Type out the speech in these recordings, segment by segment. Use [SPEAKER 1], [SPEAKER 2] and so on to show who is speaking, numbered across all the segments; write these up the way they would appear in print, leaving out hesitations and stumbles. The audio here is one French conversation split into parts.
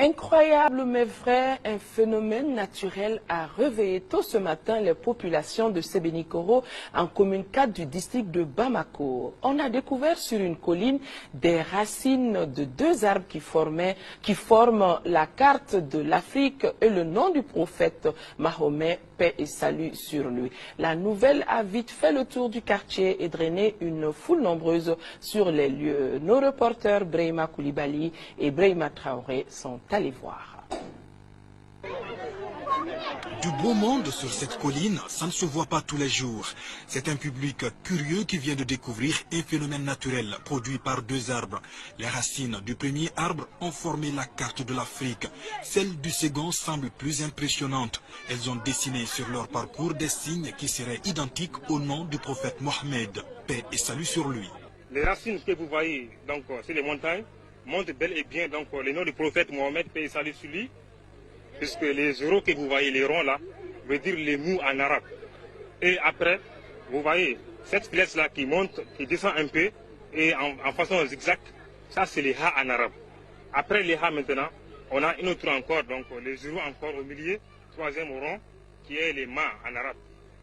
[SPEAKER 1] Incroyable mais vrai, un phénomène naturel a réveillé tôt ce matin les populations de Sébenikoro en commune 4 du district de Bamako. On a découvert sur une colline des racines de deux arbres qui forment la carte de l'Afrique et le nom du prophète Mahomet, paix et salut sur lui. La nouvelle a vite fait le tour du quartier et drainé une foule nombreuse sur les lieux. Nos reporters Brahima Koulibaly et Brahima Traoré sont allez voir.
[SPEAKER 2] Du beau monde sur cette colline, ça ne se voit pas tous les jours. C'est un public curieux qui vient de découvrir un phénomène naturel produit par deux arbres. Les racines du premier arbre ont formé la carte de l'Afrique. Celles du second semblent plus impressionnantes. Elles ont dessiné sur leur parcours des signes qui seraient identiques au nom du prophète Mohammed, paix et salut sur lui.
[SPEAKER 3] Les racines que vous voyez, donc c'est les montagnes, montrent bel et bien donc le nom du prophète Mohammed, paix et salut sur lui, puisque les zéros que vous voyez, les ronds là, veut dire les mous en arabe. Et après, vous voyez cette flèche-là qui monte, qui descend un peu, et en façon zigzag, ça c'est les ha en arabe. Après les ha maintenant, on a une autre encore, donc les zéros encore au milieu, troisième rond, qui est les ma en arabe.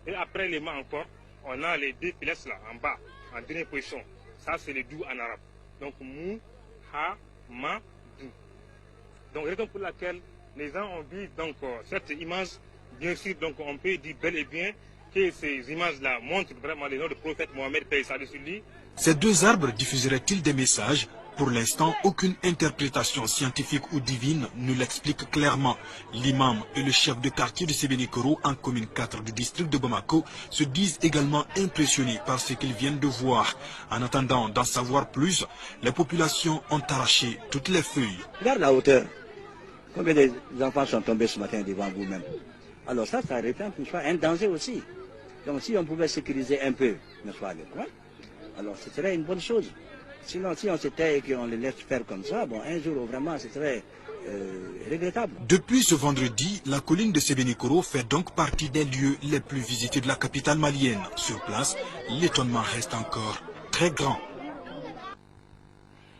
[SPEAKER 3] Et après les ma encore, on a les deux flèches là, en bas, en dernière position. Ça c'est les dou en arabe. Donc mou, ha, ma, dou. Donc raison pour laquelle les gens ont vu donc cette image, bien sûr, donc on peut dire bel et bien que ces images-là montrent vraiment le nom du prophète Mohammed, paix et salut sur lui.
[SPEAKER 2] Ces deux arbres diffuseraient-ils des messages? Pour l'instant, aucune interprétation scientifique ou divine ne l'explique clairement. L'imam et le chef de quartier de Sébenikoro, en commune 4 du district de Bamako, se disent également impressionnés par ce qu'ils viennent de voir. En attendant d'en savoir plus, les populations ont arraché toutes les feuilles.
[SPEAKER 4] Regarde la hauteur. Combien d'enfants sont tombés ce matin devant vous-même? Alors ça représente un danger aussi. Donc si on pouvait sécuriser un peu, n'est-ce pas, le coin, alors ce serait une bonne chose. Sinon, si on se tait et qu'on les laisse faire comme ça, bon, un jour vraiment, ce serait regrettable.
[SPEAKER 2] Depuis ce vendredi, la colline de Sébenikoro fait donc partie des lieux les plus visités de la capitale malienne. Sur place, l'étonnement reste encore très grand.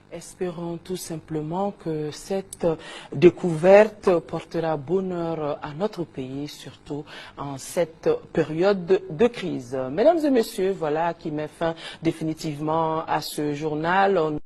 [SPEAKER 1] Espérons tout simplement que cette découverte portera bonheur à notre pays, surtout en cette période de crise. Mesdames et messieurs, voilà qui met fin définitivement à ce journal.